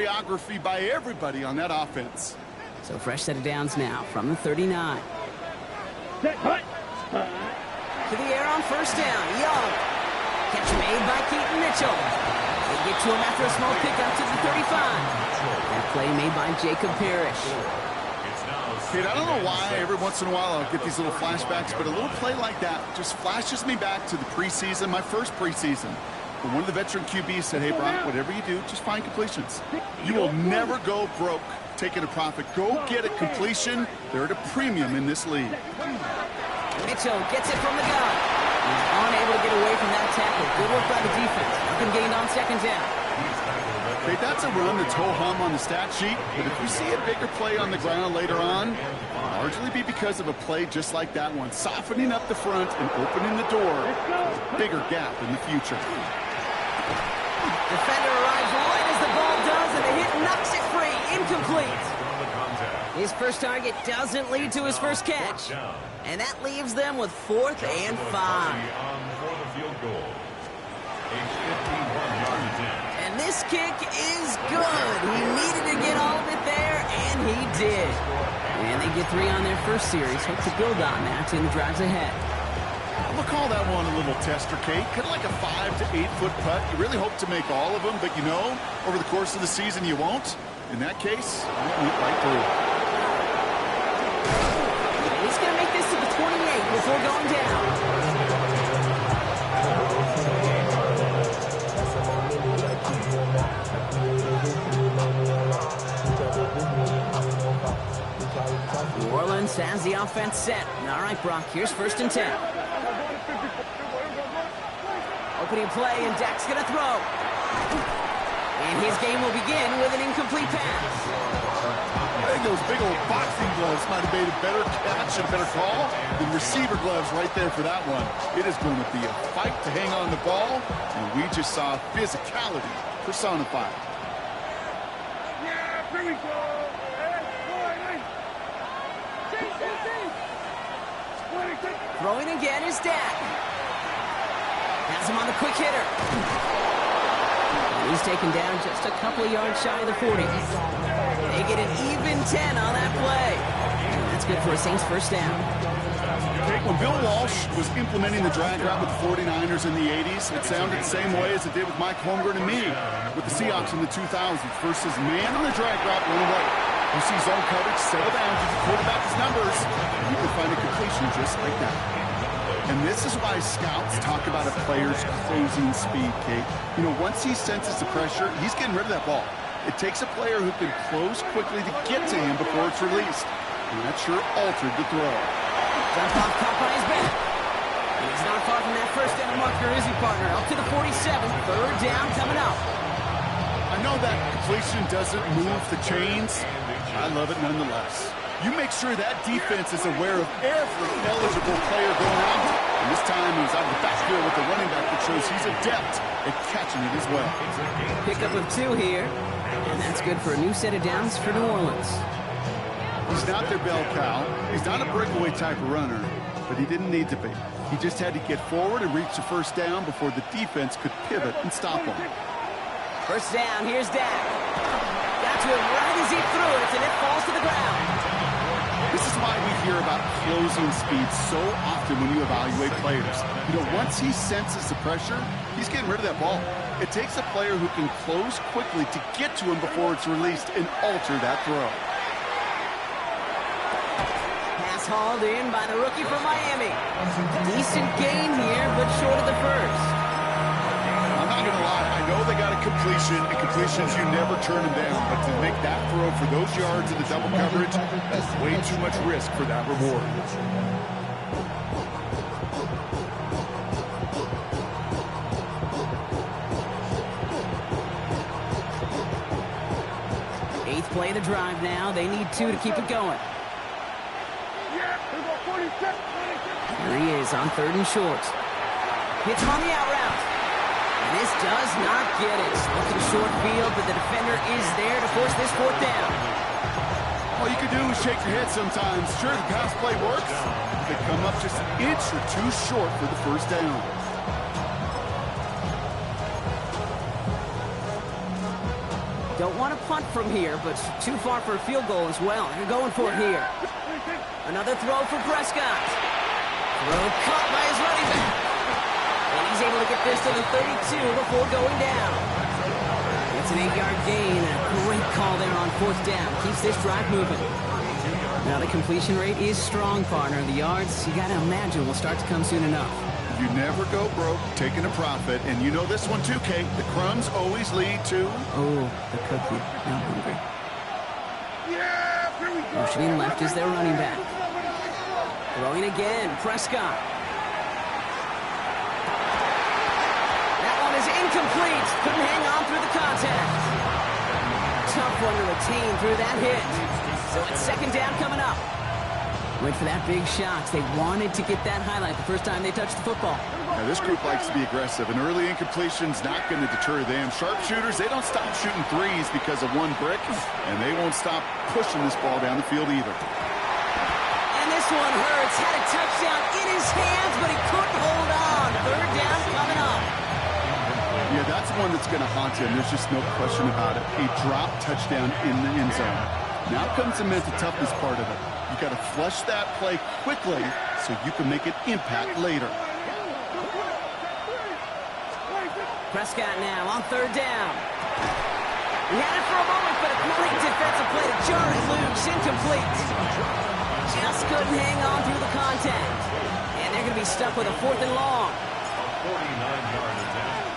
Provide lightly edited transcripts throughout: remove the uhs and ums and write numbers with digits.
choreography by everybody on that offense. So fresh set of downs now from the 39. To the air on first down. Young. Catch made by Keaton Mitchell. They get to him after a small pickup to the 35. That play made by Jacob Parrish. Kate, I don't know why every once in a while I'll get these little flashbacks, but a little play like that just flashes me back to the preseason, my first preseason. When one of the veteran QBs said, hey, Brock, whatever you do, just find completions. You will never go broke taking a profit. Go get a completion. They're at a premium in this league. Mitchell gets it from the gun. He's unable to get away from that tackle. Good work by the defense. Nothing gained on second down. Okay, that's a run that's ho-hum on the stat sheet, but if we see a bigger play on the ground later on, it'll largely be because of a play just like that one, softening up the front and opening the door for a bigger gap in the future. Defender arrives right as the ball does, and the hit knocks it free. Incomplete. His first target doesn't lead to his first catch. And that leaves them with 4th and 5. And this kick is good. He needed to get all of it there, and he did. And they get 3 on their first series. Hope to build on that in the drives ahead. We'll call that one a little tester, Kate. Kind of like a 5 to 8 foot putt. You really hope to make all of them, but you know, over the course of the season, you won't. In that case, you went right through. He's going to make this to the 28 before going down. New Orleans has the offense set. All right, Brock, here's 1st and 10. Opening play, and Dak's going to throw. And his game will begin with an incomplete pass. I think those big old boxing gloves might have made a better catch and a better call than receiver gloves right there for that one. It is going to be a fight to hang on the ball, and we just saw physicality personified. Yeah, here we go. Throwing again is Dak. Has him on the quick hitter. And he's taken down just a couple of yards shy of the 40. They get an even 10 on that play. And that's good for a Saints first down. Okay, when Bill Walsh was implementing the drag route with the 49ers in the 80s, it sounded the same way as it did with Mike Holmgren and me with the Seahawks in the 2000s versus man on the drag route one away. You see zone coverage, settle down, give the quarterback his numbers, and you can find a completion just like that. And this is why scouts talk about a player's closing speed, Kate. You know, once he senses the pressure, he's getting rid of that ball. It takes a player who can close quickly to get to him before it's released. And that sure altered the throw. Jump off caught by his back. He's not far from that first down marker, is he, partner? Up to the 47, 3rd down coming up. I know that completion doesn't move the chains. I love it nonetheless. You make sure that defense is aware of every eligible player going out. And this time he was out of the backfield with the running back that shows he's adept at catching it as well. Pickup of 2 here. And that's good for a new set of downs for New Orleans. He's not their bell cow. He's not a breakaway type of runner, but he didn't need to be. He just had to get forward and reach the first down before the defense could pivot and stop him. First down, here's Dak. Got to it right as he threw it, and it falls to the ground. This is why we hear about closing speed so often when you evaluate players. You know, once he senses the pressure, he's getting rid of that ball. It takes a player who can close quickly to get to him before it's released and alter that throw. Pass hauled in by the rookie from Miami. Decent gain here, but short of the first. I'm not going to lie. I know they got a completion, and completions, you never turn them down. But to make that throw for those yards in the double coverage, that's way too much risk for that reward. Eighth play of the drive now. They need 2 to keep it going. Here he is on 3rd and short. Hits him on the out route. And this does not get it. Looking short field, but the defender is there to force this 4th down. All you can do is shake your head sometimes. Sure, the pass play works. They come up just an inch or 2 short for the first down. Don't want to punt from here, but too far for a field goal as well. They're going for it here. Another throw for Prescott. Throw caught by his running back. And he's able to get this to the 32 before going down. It's an 8-yard gain. A great call there on 4th down. Keeps this drive moving. Now the completion rate is strong, partner. The yards, you got to imagine, will start to come soon enough. You never go broke taking a profit, and you know this one too, Kate. The crumbs always lead to... Oh, the cookie. Now I'm hungry. Motioning left is their running back. Throwing again, Prescott. That one is incomplete. Couldn't hang on through the contact. Tough one to retain through that hit. So it's 2nd down coming up. Went for that big shot. They wanted to get that highlight the first time they touched the football. Now, this group likes to be aggressive, and early incompletion's not going to deter them. Sharpshooters, they don't stop shooting threes because of one brick, and they won't stop pushing this ball down the field either. And this one hurts. Had a touchdown in his hands, but he couldn't hold on. 3rd down coming up. Yeah, that's one that's going to haunt him. There's just no question about it. A drop touchdown in the end zone. Now comes the mental toughness part of it. You got to flush that play quickly so you can make an impact later. Prescott now on 3rd down. He had it for a moment, but a great defensive play to jar it loose. Incomplete. Just couldn't hang on through the contact. And they're going to be stuck with a 4th and long. 49-yard attempt.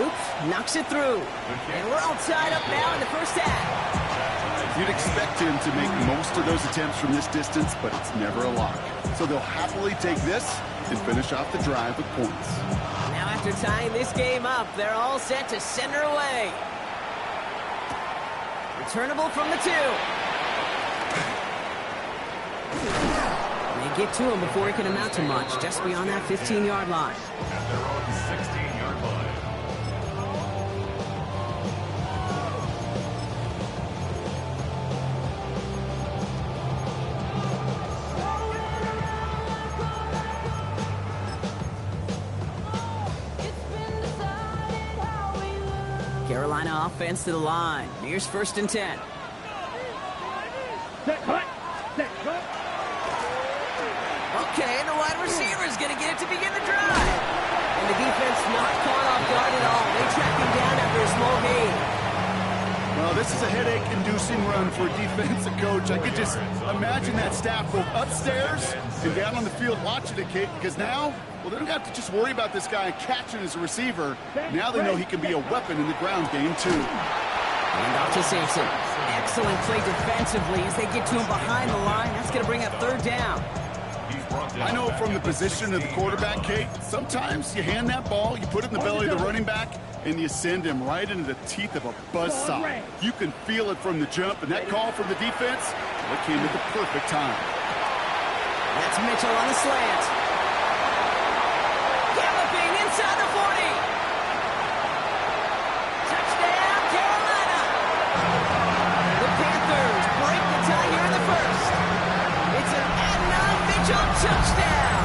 Oops, knocks it through. And we're all tied up now in the first half. You'd expect him to make most of those attempts from this distance, but it's never a lock. So they'll happily take this and finish off the drive with points. Now after tying this game up, they're all set to send her away. Returnable from the 2. They get to him before he can amount to much, just beyond that 15-yard line. At their own 16-yard line. Carolina offense to the line. Here's 1st and 10. Okay, and the wide receiver is going to get it to begin the drive. And the defense not caught off guard at all. They track him down after a small gain. Well, this is a headache-inducing run for a defensive coach. I could just imagine that staff both upstairs and down on the field watching it, Kate, because now, well, they don't have to just worry about this guy catching as a receiver. Now they know he can be a weapon in the ground game, too. And off to Sampson. Excellent play defensively as they get to him behind the line. That's going to bring up 3rd down. I know from the position of the quarterback, Kate, sometimes you hand that ball, you put it in the belly of the running back, and you send him right into the teeth of a buzzsaw. You can feel it from the jump, and that call from the defense, that came at the perfect time. That's Mitchell on the slant. Galloping inside the 40. Touchdown, Carolina. The Panthers break the tie here in the 1st. It's an Adnan Mitchell touchdown.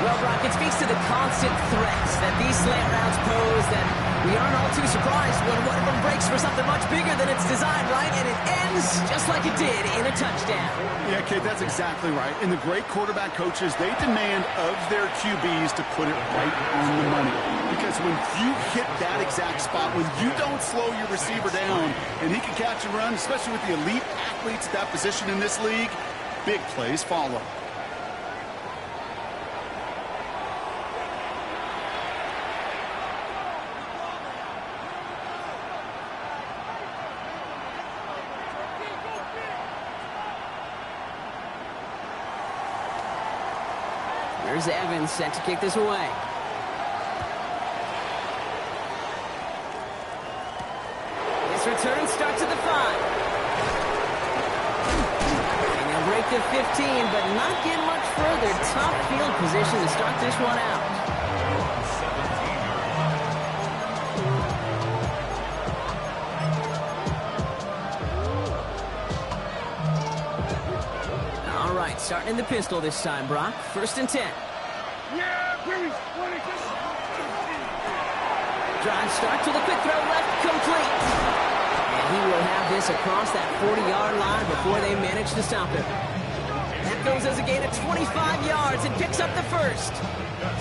Well, Brock, it speaks to the constant threats that these slant routes pose that we aren't all too surprised when one of them breaks for something much bigger than it's designed, right? And it ends just like it did in a touchdown. Yeah, Kate, that's exactly right. And the great quarterback coaches, they demand of their QBs to put it right on the money. Because when you hit that exact spot, when you don't slow your receiver down and he can catch and run, especially with the elite athletes at that position in this league, big plays follow. Here's Evans set to kick this away. This return starts at the 5. And they'll break the 15, but not get much further. Tough field position to start this one out. All right, starting in the pistol this time, Brock. 1st and 10. drive starts with a quick throw left, complete. And he will have this across that 40-yard line before they manage to stop him. That goes as a gain of 25 yards and picks up the first.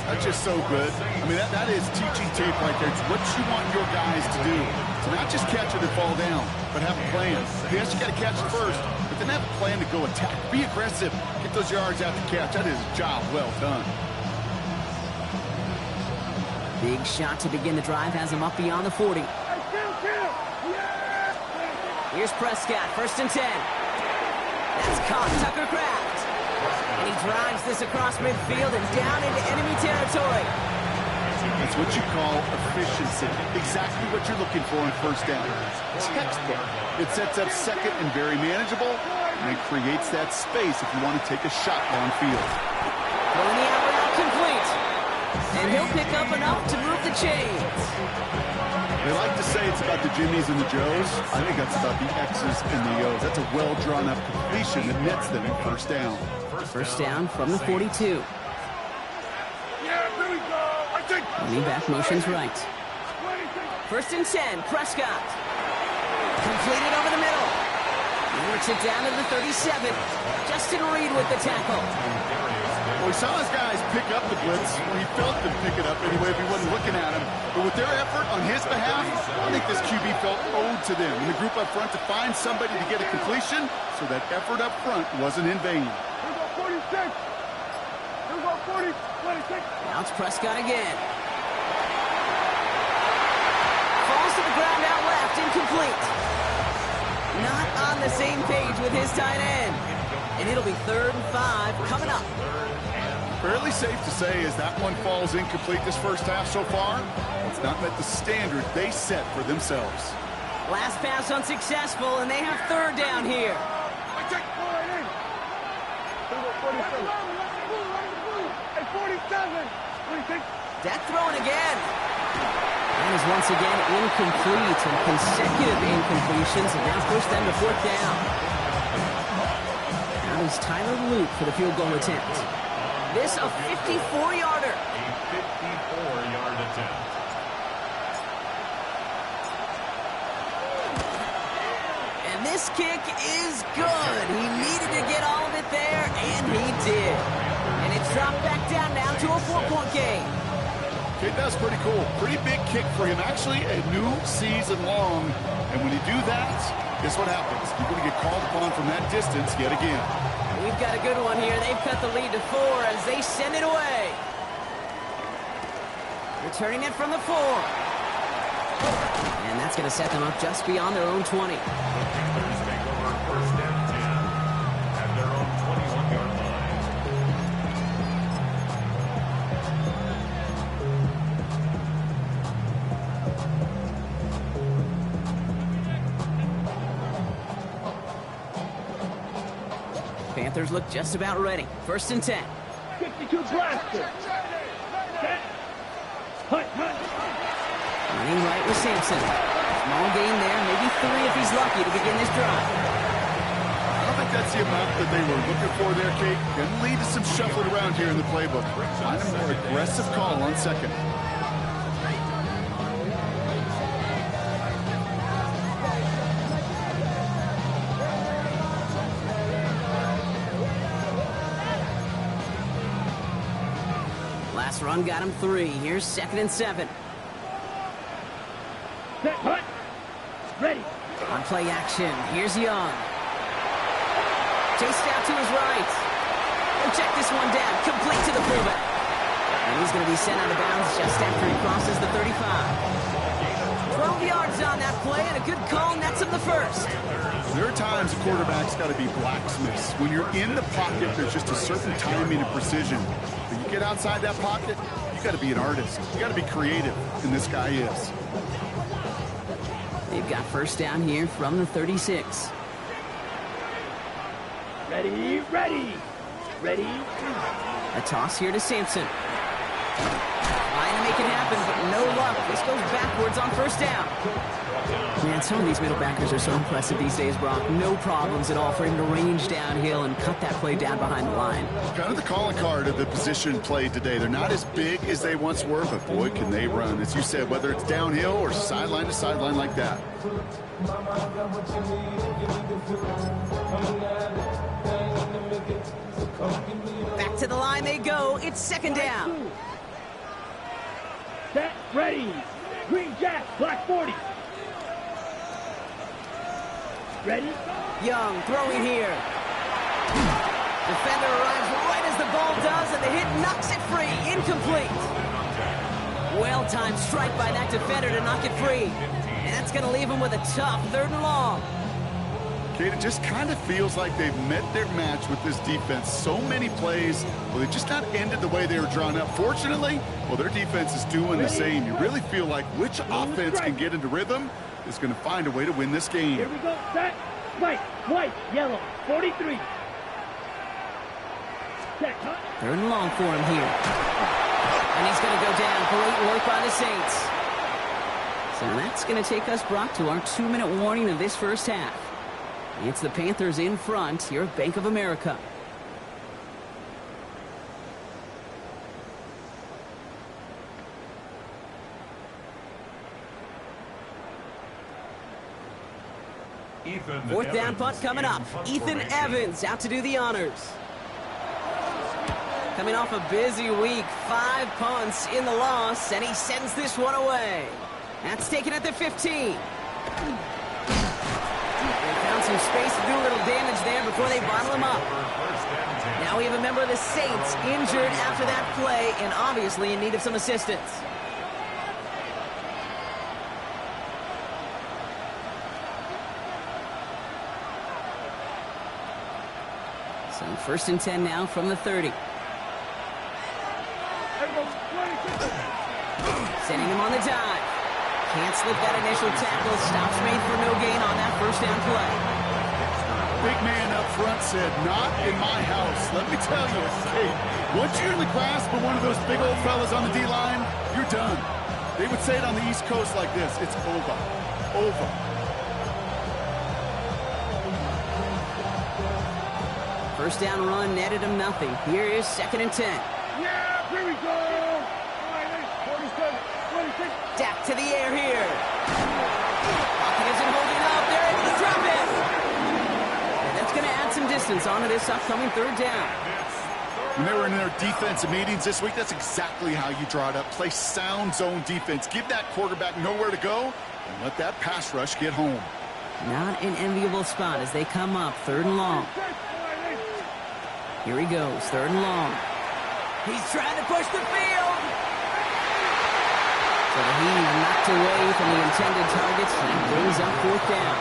That's just so good. I mean, that is teaching tape right there. It's what you want your guys to do. To not just catch it and fall down, but have a plan. Yes, you got to catch it first, but then have a plan to go attack. Be aggressive. Get those yards out to catch. That is a job well done. Big shot to begin the drive has him up beyond the 40. Here's Prescott, 1st and 10. That's caught, Tucker Kraft. And he drives this across midfield and down into enemy territory. That's what you call efficiency. Exactly what you're looking for on 1st down. Textbook. It sets up 2nd and very manageable, and it creates that space if you want to take a shot downfield. Throwing the out route complete. And he'll pick up enough to move the chains. They like to say it's about the Jimmies and the Joes. I think that's about the X's and the O's. That's a well-drawn-up completion that nets them in 1st down. 1st down from the 42. Running back motions right. 1st and 10, Prescott. Completed over the middle. He works it down to the 37. Justin Reed with the tackle. Well, we saw his guys pick up the blitz. Well, he felt them pick it up anyway if he wasn't looking at him. But with their effort on his behalf, I think this QB felt owed to them in the group up front to find somebody to get a completion, so that effort up front wasn't in vain. Now it's Prescott again. Falls to the ground out left, incomplete. Not on the same page with his tight end. And it'll be 3rd and 5 coming up. Fairly safe to say as that one falls incomplete this 1st half so far, it's not met the standard they set for themselves. Last pass unsuccessful, and they have 3rd down here. Deck throwing again. And is once again incomplete, and consecutive incompletions have now pushed them to 4th down. Now is Tyler Luke for the field goal attempt. This a 54-yarder. A 54-yard attempt. And this kick is good. He needed to get all of it there, and he did. And it's dropped back down now to a 4-point game. Okay, that's pretty cool. Pretty big kick for him. Actually, a new season long. And when you do that, guess what happens? You're going to get called upon from that distance yet again. We've got a good one here. They've cut the lead to 4 as they send it away. Returning it from the 4. And that's going to set them up just beyond their own 20. Take over 1st and 10 at their own 21-yard line. Panthers look just about ready. 1st and 10. 52 blaster. Running right with Sampson. Small gain there, maybe 3 if he's lucky to begin this drive. I don't think that's the amount that they were looking for there, Kate. Going to lead to some shuffling around here in the playbook. Find a more aggressive call on 2nd. Last run got him 3. Here's 2nd and 7. Set, hut. Ready. On play action, here's Young. Chased out to his right. Oh, check this one down, complete to the fullback. And he's going to be sent out of bounds just after he crosses the 35. 12 yards on that play, and a good call nets him the 1st. There are times a quarterback's got to be blacksmiths. When you're in the pocket, there's just a certain timing and precision. When you get outside that pocket, you got to be an artist. You got to be creative, and this guy is. They've got 1st down here from the 36. Ready, ready. Ready. A toss here to Sampson. Trying to make make it happen, but no luck. This goes backwards on first down. Man, some of these middle backers are so impressive these days, Brock. No problems at all for him to range downhill and cut that play down behind the line. Kind of the calling card of the position played today. They're not as big as they once were, but boy, can they run. As you said, whether it's downhill or sideline to sideline like that. Back to the line they go. It's second down. Set, ready. Green Jack, black 40. Ready? Young throwing here. Defender arrives right as the ball does, and the hit knocks it free. Incomplete. Well-timed strike by that defender to knock it free. And that's going to leave him with a tough 3rd and long. Kate, it just kind of feels like they've met their match with this defense. So many plays, well, they just not ended the way they were drawn up. Fortunately, well, their defense is doing the same. You really feel like which offense can get into rhythm is going to find a way to win this game. Here we go. Set. White, white, yellow. 43. Set. 3rd and long for him here. And he's going to go down. Great work by the Saints. So that's going to take us, Brock, to our 2-minute warning of this first half. It's the Panthers in front here at Bank of America. Fourth down punt coming up. Ethan Evans out to do the honors. Coming off a busy week, 5 punts in the loss, and he sends this one away. That's taken at the 15. They found some space to do a little damage there before they bottle him up. Now we have a member of the Saints injured after that play and obviously in need of some assistance. So 1st and 10 now from the 30. Sending him on the dive. Can't slip that initial tackle. Stops made for no gain on that first down play. Big man up front said, not in my house. Let me tell you, hey, once you're in the grasp of one of those big old fellas on the D-line, you're done. They would say it on the East Coast like this, it's over. Over. First down run netted him nothing. Here is 2nd and 10. Yeah, here we go. 47, 26. Dak to the air here. Pocket isn't holding up. They're able to drop it. And that's going to add some distance onto this upcoming 3rd down. When they were in their defensive meetings this week, that's exactly how you draw it up. Play sound zone defense. Give that quarterback nowhere to go and let that pass rush get home. Not an enviable spot as they come up 3rd and long. Here he goes, 3rd and long. He's trying to push the field. So he's knocked away from the intended targets and brings up 4th down.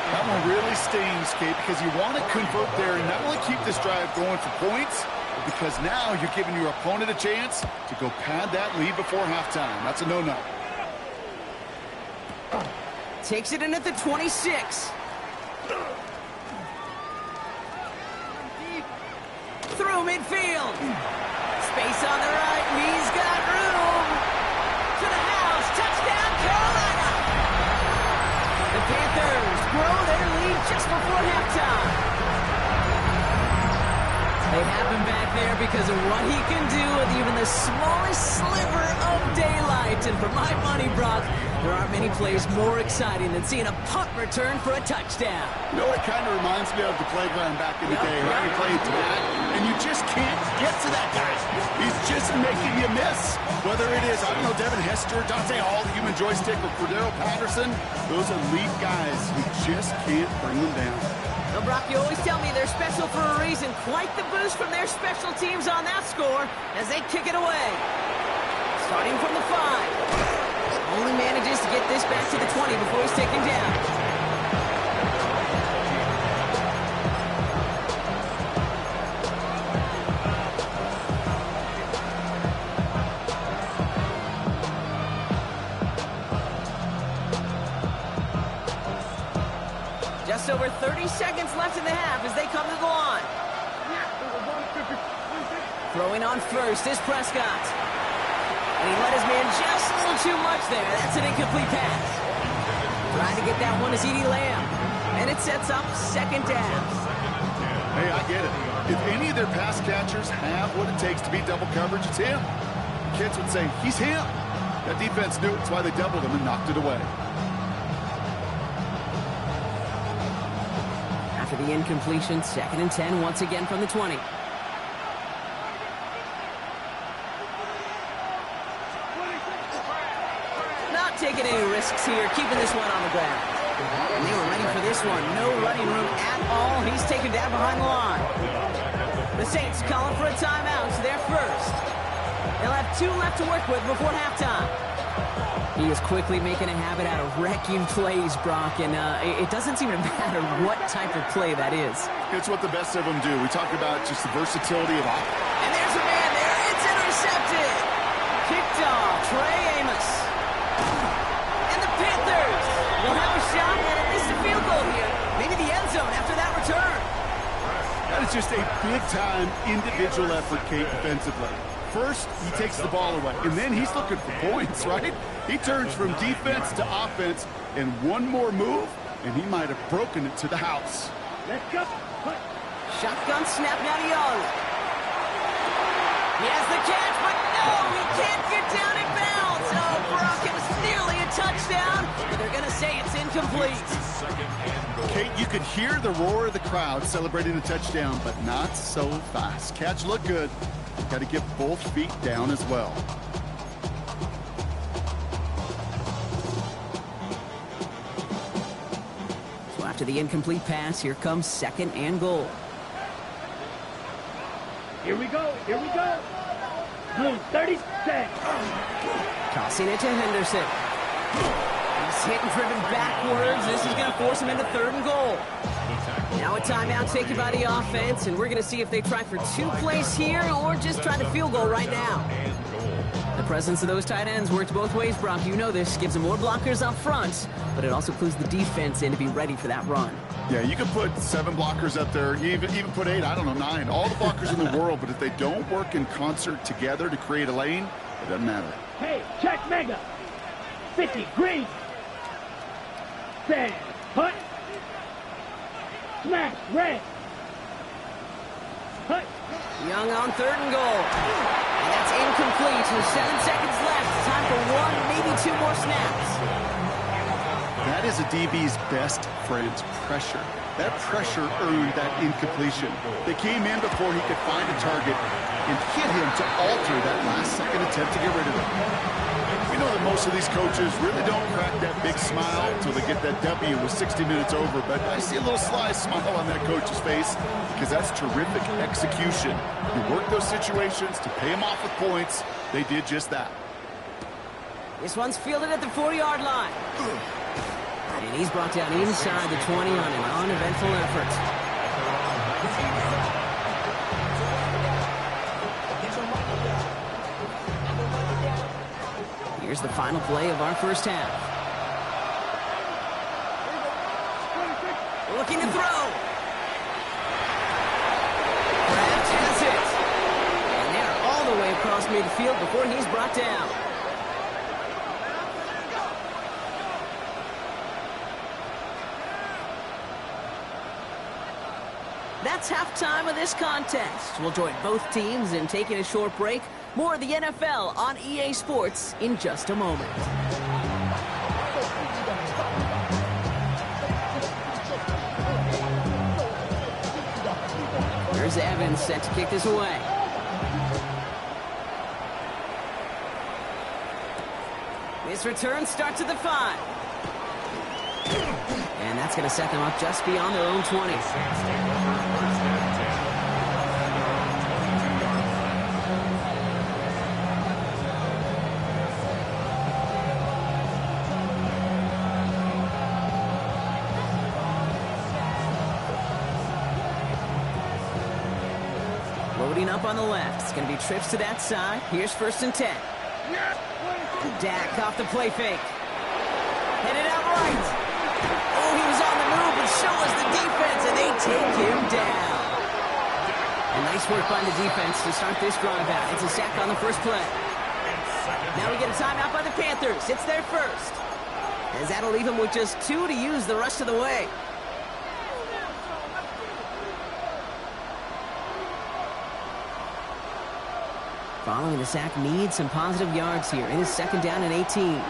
That one really stings, Kate, because you want to convert there and not only keep this drive going for points, but because now you're giving your opponent a chance to go pad that lead before halftime. That's a no-no. Takes it in at the 26. Through midfield. Space on the right. He's got room. To the house. Touchdown, Carolina. The Panthers grow their lead just before halftime. They have him back there because of what he can do with even the smallest sliver of daylight. And for my money, Brock, there aren't many plays more exciting than seeing a punt return for a touchdown. You know, it kind of reminds me of the playground back in the day, right? You play tag, and you just can't get to that guy. He's just making you miss. Whether it is, I don't know, Devin Hester, Dante Hall, the human joystick, or Cordero Patterson, those elite guys who just can't bring them down. Well, Brock, you always tell me they're special for a reason. Quite the boost from their special teams on that score as they kick it away. Starting from the 5. Only manages to get this back to the 20 before he's taken down. Just over 30 seconds left in the half as they come to the line. Throwing on first is Prescott. And he let his man just a little too much there. That's an incomplete pass. Trying to get that one to CeeDee Lamb. And it sets up second down. Hey, I get it. If any of their pass catchers have what it takes to beat double coverage, it's him. Kids would say, he's him. That defense knew it. That's why they doubled him and knocked it away. After the incompletion, 2nd and 10 once again from the 20. Not taking any risks here, keeping this one on the ground. And they were ready for this one. No running room at all. He's taken down behind the line. The Saints calling for a timeout. They're first. They'll have 2 left to work with before halftime. He is quickly making a habit out of wrecking plays, Brock, and it doesn't seem to matter what type of play that is. It's what the best of them do. We talk about just the versatility of offense. And there's a man there. It's intercepted. Kicked off. Trey Amos. And the Panthers will have a shot at at least a field goal here. Maybe the end zone after that return. That is just a big-time individual effort, Kate, defensively. First, he takes the ball away, and then he's looking for points, right? He turns from defense to offense, and one more move, and he might have broken it to the house. Let's go. Shotgun snap now to Young. He has the catch, but no, he can't get down in bounds. Oh, Brock, it was nearly a touchdown, but they're going to say it's incomplete. Kate, you could hear the roar of the crowd celebrating a touchdown, but not so fast. Catch looked good. Got to get both feet down as well. So after the incomplete pass, here comes 2nd and goal. Here we go. Here we go. Blue 36. Tossing it to Henderson. He's hit and driven backwards. This is going to force him into 3rd and goal. Now a timeout taken by the offense, and we're going to see if they try for 2 plays here or just try the field goal right now. The presence of those tight ends works both ways, Brock. You know this. Gives them more blockers up front, but it also clues the defense in to be ready for that run. Yeah, you can put 7 blockers up there, even put 8, I don't know, 9. All the blockers in the world, but if they don't work in concert together to create a lane, it doesn't matter. Hey, check Mega. 50 green. Sand. Hut. Smash. Red. Hut. Young on 3rd and goal. And that's incomplete. With 7 seconds left. Time for 1, maybe 2 more snaps. That is a DB's best friend, pressure. That pressure earned that incompletion. They came in before he could find a target and hit him to alter that last-second attempt to get rid of him. We know that most of these coaches really don't crack that big smile until they get that W with 60 minutes over, but I see a little sly smile on that coach's face because that's terrific execution. You work those situations to pay them off with points. They did just that. This one's fielded at the 40-yard line. And he's brought down inside the 20 on an uneventful effort. Here's the final play of our first half. Looking to throw. Kraft has it. And they're all the way across midfield before he's brought down. That's halftime of this contest. We'll join both teams in taking a short break. More of the NFL on EA Sports in just a moment. Here's Evans set to kick this away. This return starts at the 5. And that's going to set them up just beyond their own 20. Loading up on the left. It's going to be trips to that side. Here's 1st and 10. Dak off the play fake. Headed out right. Oh, he was on the move, but so was the defense, and they take him down. And nice work by the defense to start this drive out. It's a sack on the first play. Now we get a timeout by the Panthers. It's their first. As that'll leave him with just 2 to use the rest of the way. Following the sack needs some positive yards here. It is 2nd down and 18.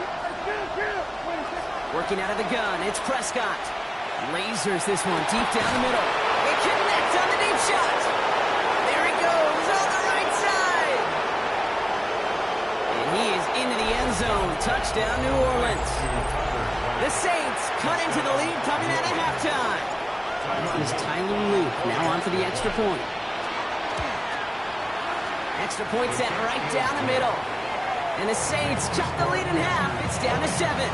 Working out of the gun, it's Prescott. Lasers this one deep down the middle. It connects on the deep shot. There he goes on the right side. And he is into the end zone. Touchdown, New Orleans. The Saints cut into the lead coming out of halftime. Here's Tyler Luke now on for the extra point. Extra point set right down the middle. And the Saints cut the lead in half. It's down to 7.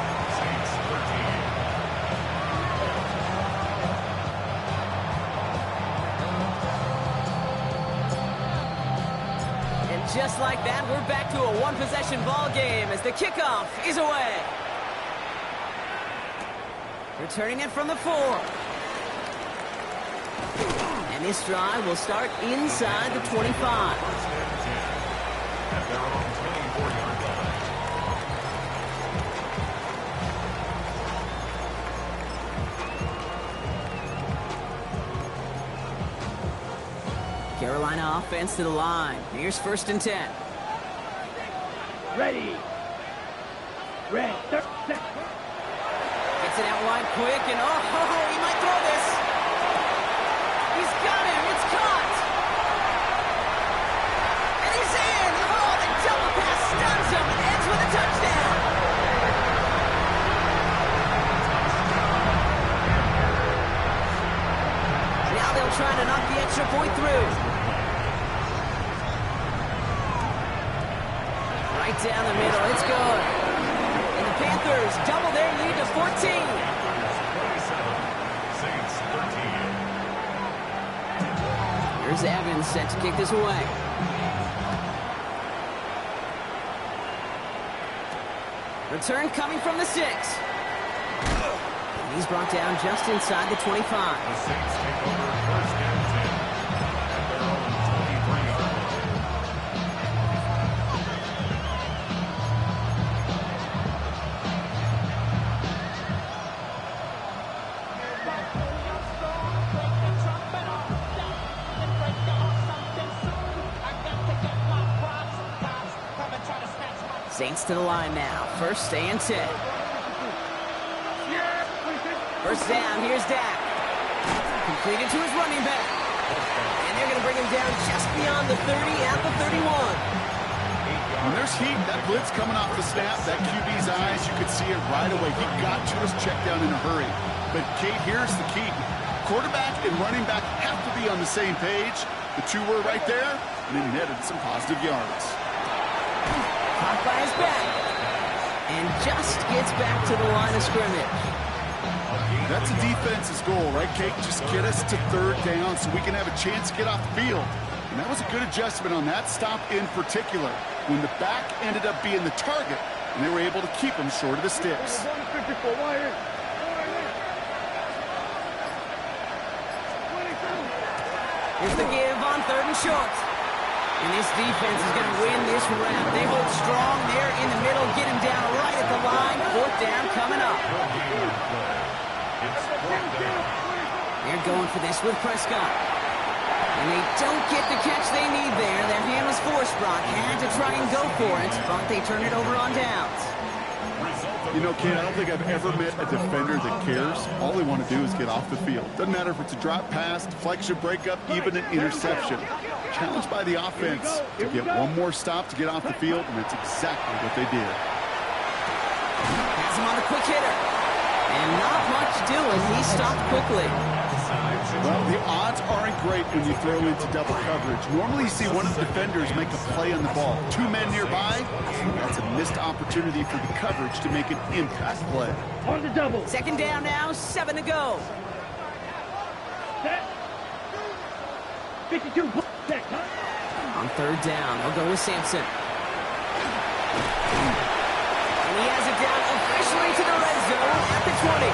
And just like that, we're back to a one-possession ball game as the kickoff is away. Returning it from the 4. And this drive will start inside the 25. At their own 24-yard line. Carolina offense to the line. Here's 1st and 10. Ready. Red. Gets it out wide quick, and he might throw this. He's got him. It's caught. And he's in. Oh, the double pass stuns him and ends with a touchdown. Now they'll try to knock the extra point through. Right down the middle. It's good. And the Panthers double their lead to 14. 27, Saints 13. Here's Evans set to kick this away. Return coming from the 6. And he's brought down just inside the 25. The Saints take over 1st and 10 at their own 23-yard line. Saints to the line now. 1st and 10. 1st down. Here's Dak. Completed to his running back. And they're going to bring him down just beyond the 30 at the 31. When there's heat, that blitz coming off the snap, that QB's eyes, you could see it right away. He got to his check down in a hurry. But, Kate, here's the key. Quarterback and running back have to be on the same page. The two were right there, and it netted some positive yards. Caught by his back. And just gets back to the line of scrimmage. That's a defense's goal, right, Kate? Just get us to 3rd down so we can have a chance to get off the field. And that was a good adjustment on that stop in particular, when the back ended up being the target, and they were able to keep him short of the sticks. Here's the give on 3rd and short. And this defense is going to win this round. They hold strong there in the middle, get him down right at the line. 4th down coming up. They're going for this with Prescott. And they don't get the catch they need there. Their hand was forced. Brock had to try and go for it, but they turn it over on downs. You know, Kate, I don't think I've ever met a defender that cares. All they want to do is get off the field. Doesn't matter if it's a drop pass, deflection, breakup, even an interception. Challenged by the offense to get one more stop to get off the field, and that's exactly what they did. Has him on a quick hitter. And not much doing. He stopped quickly. Well, the odds aren't great when you throw into double coverage. Normally you see one of the defenders make a play on the ball. 2 men nearby, that's a missed opportunity for the coverage to make an impact play. On the double. 2nd down now, 7 to go. Set. 52. Set. On 3rd down, he'll go with Sampson. And he has it down officially to the red zone at the 20.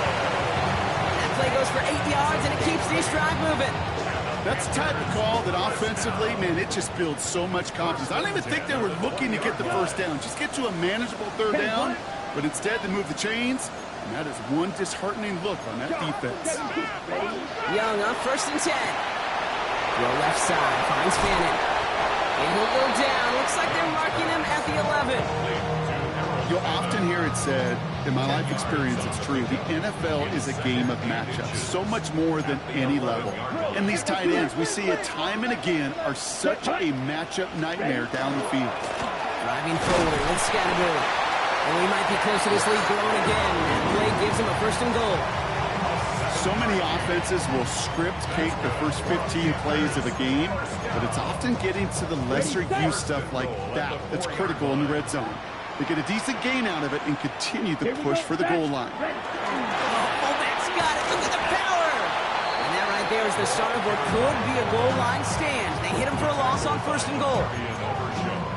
That play goes for 8 yards, and it keeps this drive moving. That's the type of call that offensively, man, it just builds so much confidence. I don't even think they were looking to get the first down. Just get to a manageable third down, but instead they move the chains, and that is one disheartening look on that defense. Young up 1st and 10. Throw left side, finds Fannin. And he'll go down. Looks like they're marking him at the 11. You'll often hear it said, in my life experience, it's true, the NFL is a game of matchups, so much more than any level. And these tight ends, we see it time and again, are such a matchup nightmare down the field. Driving forward with Scatterbury. And we might be close to this lead growing again. That play gives him a 1st and goal. So many offenses will script Kate the first 15 plays of a game, but it's often getting to the lesser use stuff like that that's critical in the red zone. They get a decent gain out of it and continue the push for the goal line. Fullback's got it. Look at the power. And that right there is the start of what could be a goal line stand. They hit him for a loss on 1st and goal.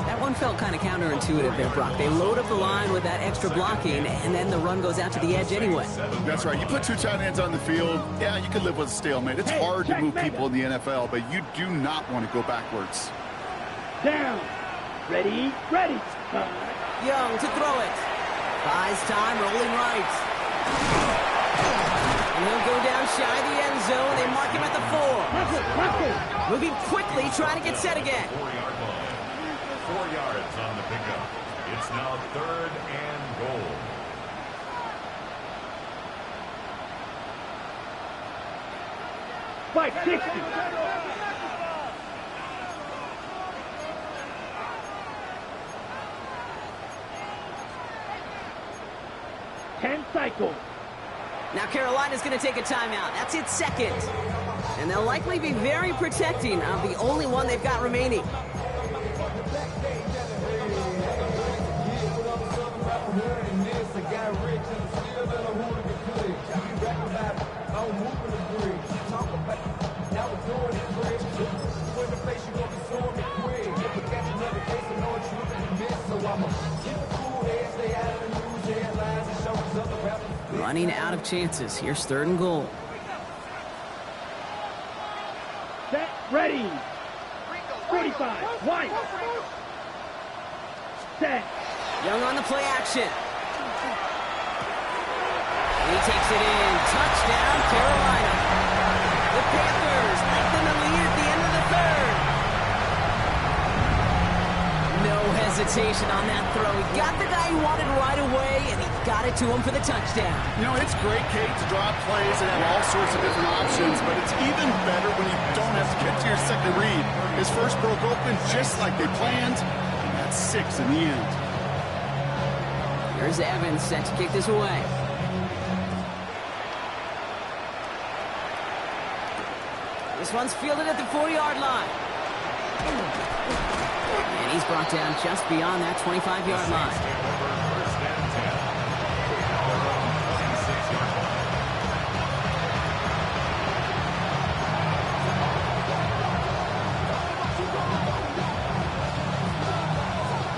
That one felt kind of counterintuitive there, Brock. They load up the line with that extra blocking, and then the run goes out to the edge anyway. That's right. You put 2 tight ends on the field, yeah, you can live with a stalemate. It's hard to move people in the NFL, but you do not want to go backwards. Down. Ready. Young to throw it. Buys time, rolling right. And he'll go down shy of the end zone. They mark him at the 4. Moving quickly, trying to get set again. 4 yards on the pickup. It's now 3rd and goal. Fight 60. Cycle. Now Carolina's going to take a timeout. That's its 2nd. And they'll likely be very protecting of the only one they've got remaining. Running out of chances. Here's 3rd and goal. Set, ready. 45, wide. Set. Young on the play action. He takes it in. Touchdown, Carolina. The Panthers lengthen the lead at the end of the 3rd. No hesitation on that throw. He got the guy he wanted right away, and he got it to him for the touchdown. You know, it's great, Kate, to draw plays and have all sorts of different options, but it's even better when you don't have to get to your second read. His first broke open just like they planned, and that's 6 in the end. Here's Evans set to kick this away. This one's fielded at the 40-yard line. And he's brought down just beyond that 25-yard line.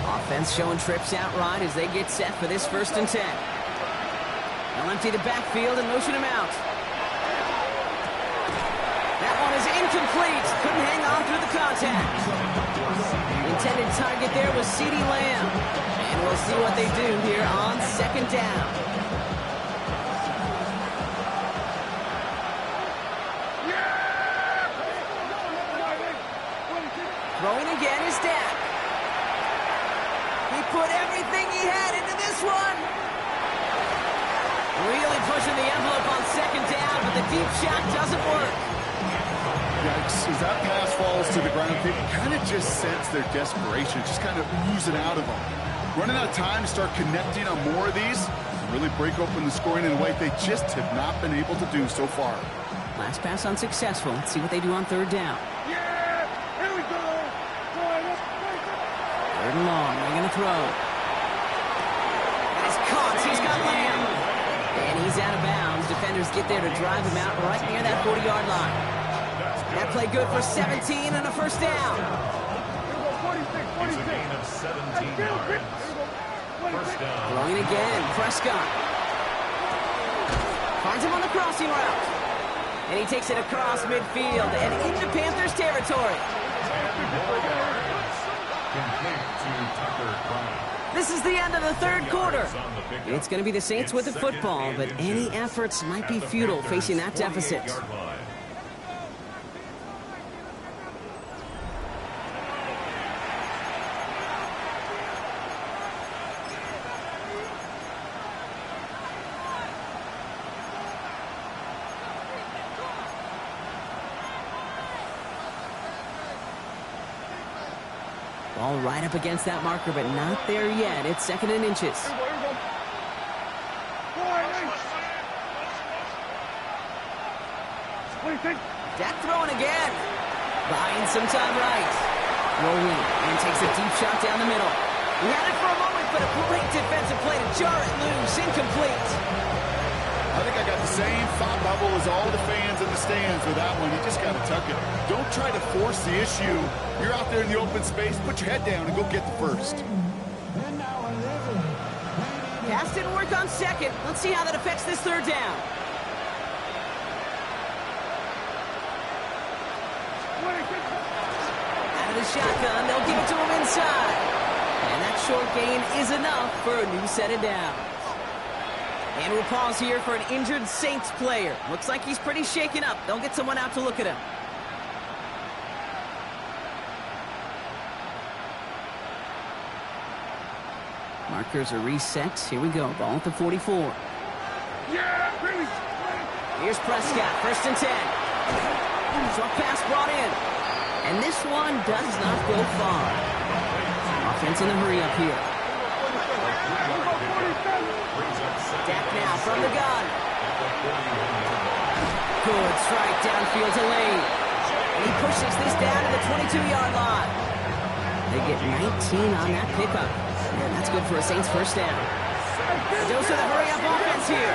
Offense showing trips out right as they get set for this 1st and 10. They'll empty the backfield and motion him out. That one is incomplete. Couldn't hang on through the contact. The intended target there was CeeDee Lamb. And we'll see what they do here on 2nd down. Throwing again is Dak. He put everything he had into this one. Really pushing the envelope on 2nd down, but the deep shot doesn't work. Yikes. As that pass falls to the ground, they kind of just sense their desperation, just kind of oozing out of them. Running out of time to start connecting on more of these, really break open the scoring in a way they just have not been able to do so far. Last pass unsuccessful. Let's see what they do on 3rd down. Yeah, here we go. 3rd and long. They're going to throw. He's caught. He's got Lamb. And he's out of bounds. Defenders get there to drive him out right near that 40-yard line. That play good for 17 and a 1st down. It's a gain of 17 yards. 1st down. Throwing again. Prescott. Finds him on the crossing route. And he takes it across midfield and into Panthers territory. Complete to Tucker Craft. This is the end of the third quarter. It's going to be the Saints with the football, but any efforts might be futile facing that deficit. Ball right up against that marker, but not there yet. It's second and inches. Dak throwing again. Buying some time right. Rolling and takes a deep shot down the middle. He had it for a moment, but a great defensive play to jar it loose. Incomplete. I think I got the same thought bubble as all the fans in the stands with that one. You just got to tuck it. Don't try to force the issue. You're out there in the open space. Put your head down and go get the first. Pass didn't work on second. Let's see how that affects this third down. Out of the shotgun, they'll give it to him inside. And that short gain is enough for a new set of downs. And we'll pause here for an injured Saints player. Looks like he's pretty shaken up. They'll get someone out to look at him. Markers are reset. Here we go. Ball at the 44. Here's Prescott. First and 10. Short pass brought in. And this one does not go far. Offense in a hurry up here. Dak now from the gun. Good strike downfield to Lane. And he pushes this down to the 22-yard line. They get 19 on that pickup. And that's good for a Saints first down. A dose of the hurry-up offense here.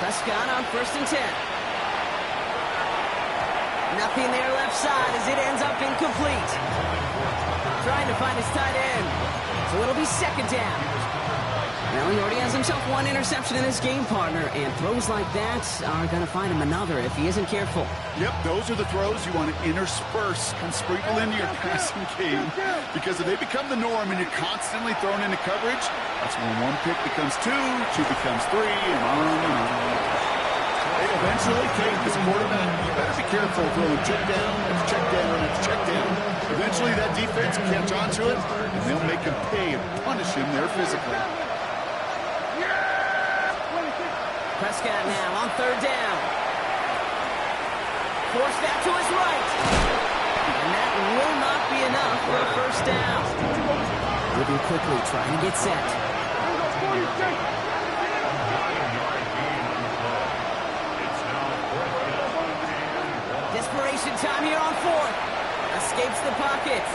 Prescott on first and 10. Nothing there left side as it ends up incomplete. Trying to find his tight end. So it'll be second down. Well, he already has himself one interception in this game, partner, and throws like that are going to find him another if he isn't careful. Yep, those are the throws you want to intersperse and sprinkle into your passing game, because if they become the norm and you're constantly thrown into coverage, that's when one pick becomes two becomes three, and on and on. Eventually, Kate, as a quarterback, you better be careful throwing check down after check down after check down. Eventually, that defense will catch on to it, and they'll make him pay and punish him there physically. Prescott now on third down. Forced that to his right. And that will not be enough for a first down. Moving quickly, trying to get set. Desperation time here on fourth. Escapes the pocket.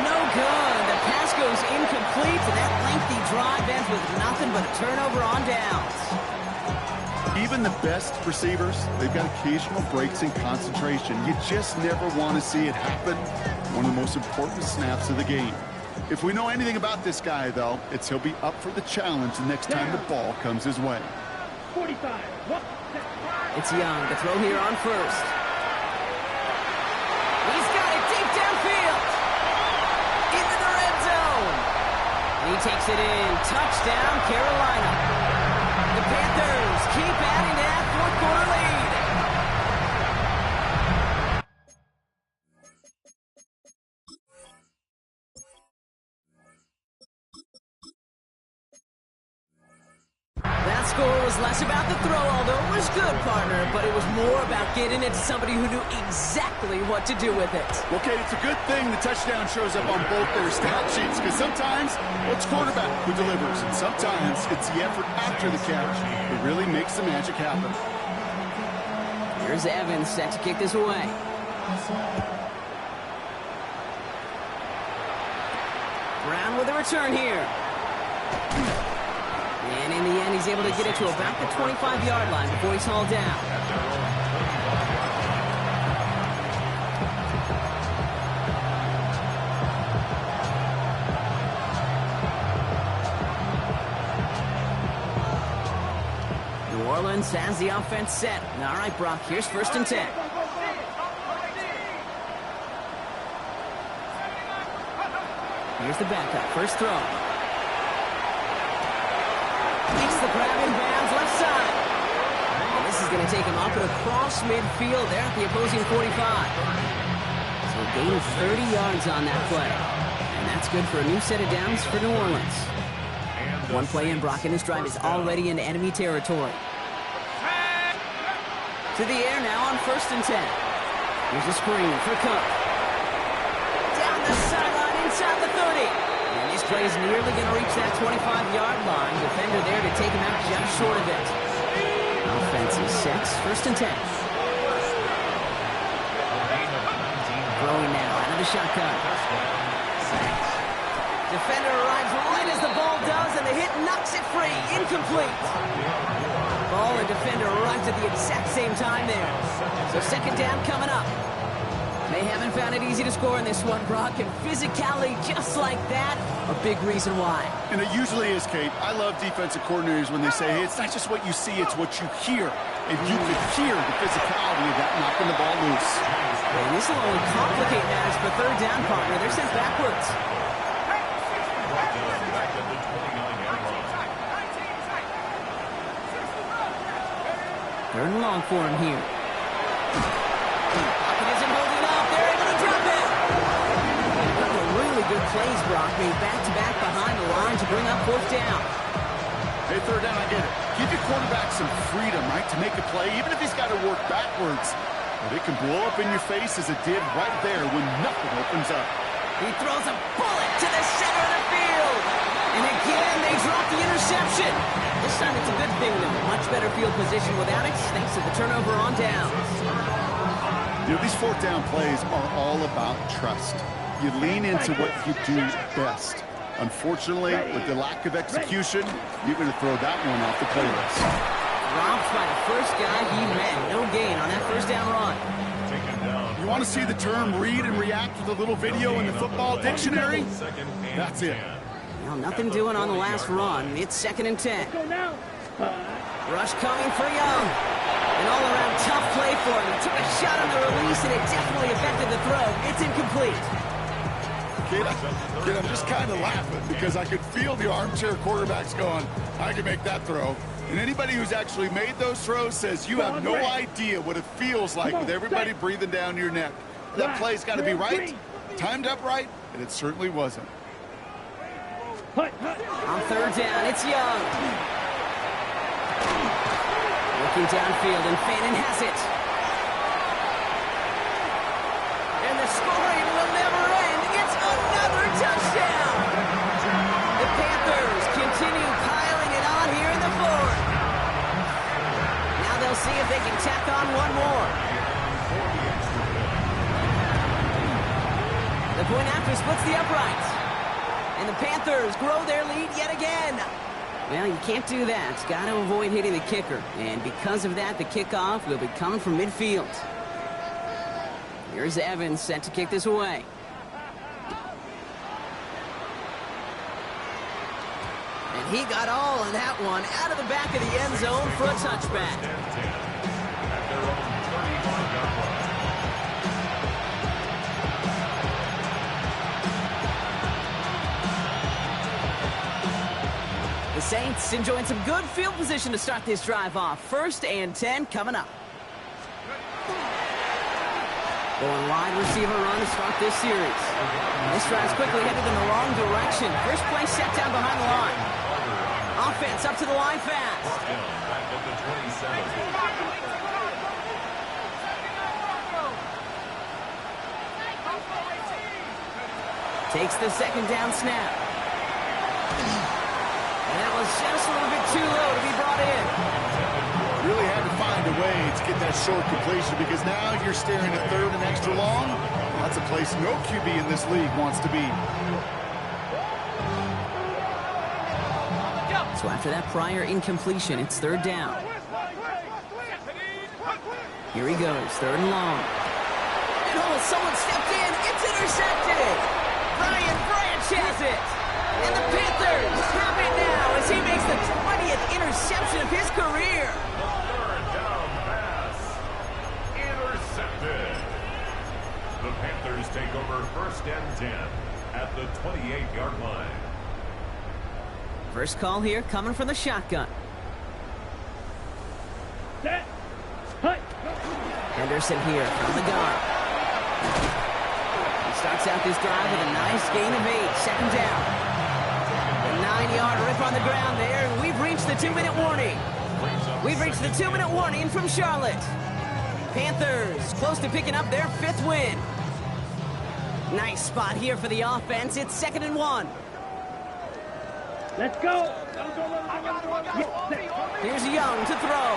No good. The pass goes incomplete, and that lengthy drive ends with nothing but a turnover on downs. Even the best receivers, they've got occasional breaks in concentration. You just never want to see it happen. One of the most important snaps of the game. If we know anything about this guy, though, it's he'll be up for the challenge the next time the ball comes his way. 45. It's Young to throw here on first. He's got it deep downfield. Into the red zone. He takes it in. Touchdown, Carolina. The Panthers keep adding to that fourth quarter lead. That score was less about the throw, although it was good, partner, but it was more about getting it to somebody who knew exactly what to do with it. Okay, it's a good thing the touchdown shows up on both their stat sheets, because sometimes it's quarterback who delivers, and sometimes it's the effort after the catch that really makes the magic happen. Here's Evans set to kick this away. Brown with a return here. And in the end, he's able to get it to about the 25-yard line before he's hauled down. Orleans has the offense set. All right, Brock, here's 1st and 10. Here's the backup. First throw. Makes the grab in bounds left side. And this is going to take him up and across midfield there at the opposing 45. So a gain of 30 yards on that play. And that's good for a new set of downs for New Orleans. One play in, Brock, and his drive is already into enemy territory. To the air now on 1st and 10. Here's a screen for Cook. Down the sideline inside the 30. And this play is nearly going to reach that 25-yard line. Defender there to take him out just short of it. Offense is set. 1st and 10. Throwing now out of the shotgun. Defender arrives right as the ball does, and the hit knocks it free. Incomplete. Ball and defender arrives at the exact same time there. So 2nd down coming up. They haven't found it easy to score in this one, Brock, and physicality just like that, a big reason why. And it usually is, Kate. I love defensive coordinators when they say, hey, it's not just what you see, it's what you hear. And you could hear the physicality of that knocking the ball loose. And this will only complicate matters for 3rd down, partner. They're sent backwards. Third and long for him here. Pocket isn't holding up. They're able to drop it. A couple of really good plays, Brock, made back-to-back behind the line to bring up 4th down. Hey, 3rd down, I get it. Give your quarterback some freedom, right, to make a play, even if he's got to work backwards. But it can blow up in your face as it did right there when nothing opens up. He throws a bullet to the center of the field. And again, they drop the interception. This time it's a good thing, though. Much better field position without it, thanks to the turnover on downs. You know, these 4th down plays are all about trust. You lean into what you do best. Unfortunately, with the lack of execution, you're going to throw that one off the playlist. Dropped by the first guy he met. No gain on that 1st down run. You want to see the term read and react with a little video in the football dictionary? That's it. Well, nothing doing on the last run. It's 2nd and 10. Rush coming for Young. An all-around tough play for him. He took a shot on the release, and it definitely affected the throw. It's incomplete. Kid, I'm just kind of laughing because I could feel the armchair quarterbacks going, I can make that throw. And anybody who's actually made those throws says you have no idea what it feels like with everybody breathing down your neck. That play's got to be right, timed up right, and it certainly wasn't. On 3rd down, it's Young. Looking downfield, and Fannin has it. And the scoring will never end. It's another touchdown. The Panthers continue piling it on here in the 4th. Now they'll see if they can tack on one more. The point after splits the uprights. And the Panthers grow their lead yet again. Well, you can't do that. Got to avoid hitting the kicker. And because of that, the kickoff will be coming from midfield. Here's Evans set to kick this away. And he got all of that one out of the back of the end zone for a touchback. The Saints enjoying some good field position to start this drive off. 1st and 10 coming up. Going wide receiver run to start this series. This drive's quickly headed in the wrong direction. First play set down behind the line. Offense up to the line fast. Takes the 2nd down snap. And that was just a little bit too low to be brought in. Really had to find a way to get that short completion because now you're staring at 3rd and extra long. That's a place no QB in this league wants to be. So after that prior incompletion, it's 3rd down. Here he goes, 3rd and long. And oh, someone stepped in. It's intercepted. Brian Branch has it. And the Panthers have it now as he makes the 20th interception of his career. First call here coming from the shotgun. Set. Hut. Henderson here from the gun. He starts out this drive with a nice gain of 8. Second down. A 9-yard rip on the ground there, and we've reached the 2-minute warning. We've reached the 2-minute warning from Charlotte. Panthers close to picking up their 5th win. Nice spot here for the offense. It's 2nd and 1. Let's go. Here's Young to throw.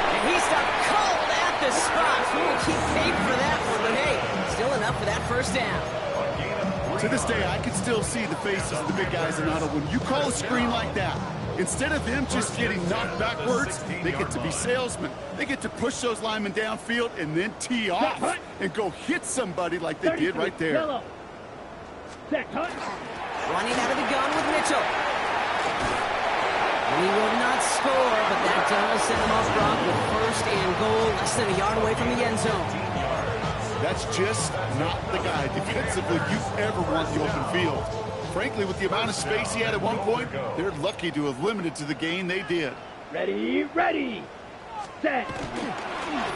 And he stopped cold at the spot. We will keep paid for that one, but hey, still enough for that first down. To this day, I can still see the faces of the big guys in Ottawa. When you call a screen like that, instead of them just getting knocked backwards, they get to be salesmen. They get to push those linemen downfield and then tee off and go hit somebody like they did right there. Yellow. Set. Hut. Running out of the gun with Mitchell. He will not score, but that does send him off Brock with 1st and goal, less than a yard away from the end zone. That's just not the guy defensively you ever want the open field. Frankly, with the amount of space he had at one point, they're lucky to have limited to the gain they did. Ready. Ready. Set.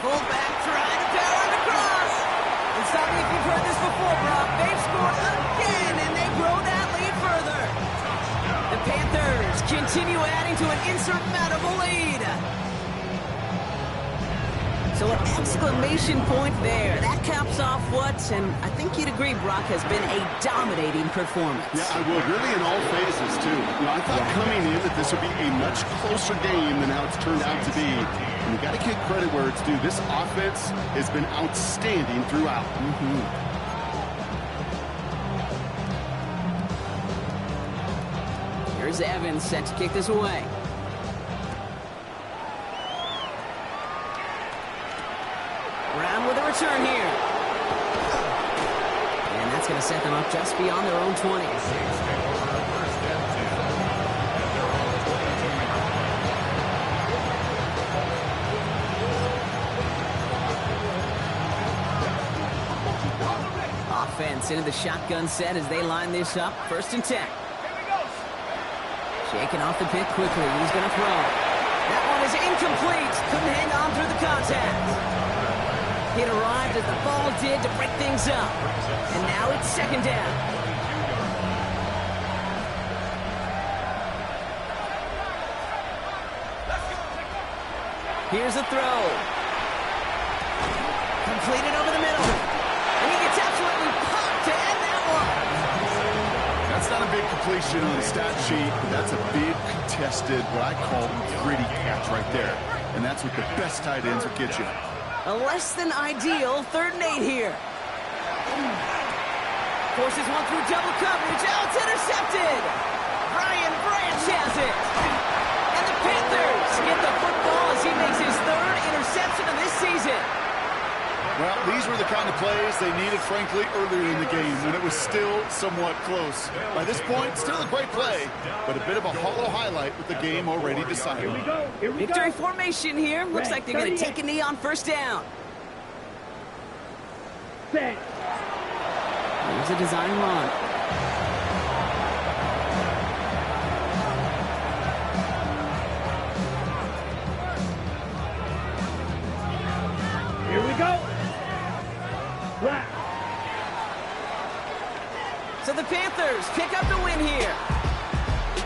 Fullback trying to power across. And stop me if you've heard this before, Brock. They've scored again, and they grow that lead further. The Panthers continue adding to an insurmountable lead. So an exclamation point there. That caps off what, and I think you'd agree, Brock, has been a dominating performance. Yeah, I will. Really in all phases, too. You know, I thought coming in that this would be a much closer game than how it's turned out to be. And you got to give credit where it's due. This offense has been outstanding throughout. Here's Evans set to kick this away. Brown with a return here. And that's going to set them up just beyond their own 20. Offense into the shotgun set as they line this up. 1st and 10. Shaking off the pick quickly. He's going to throw. That one is incomplete. Couldn't hang on through the contact. It arrived as the ball did to break things up. And now it's 2nd down. Here's a throw. Completed over the middle. And he gets absolutely popped to end that one. That's not a big completion on the stat sheet, but that's a big contested, what I call gritty catch right there. And that's what the best tight ends will get you. A less than ideal 3rd and 8 here. Forces one through double coverage. Oh, it's intercepted. Brian Branch has it. And the Panthers get the football as he makes his 3rd interception of this season. Well, these were the kind of plays they needed, frankly, earlier in the game when it was still somewhat close. By this point, still a great play, but a bit of a hollow highlight with the game already decided. Here we Victory go. formation here. Looks like they're going to take a knee on 1st down. Set. Here's a design run. Here we go. Flat. So the Panthers pick up the win here.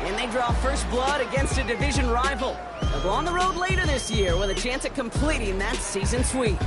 And they draw first blood against a division rival. They'll go on the road later this year with a chance at completing that season sweep.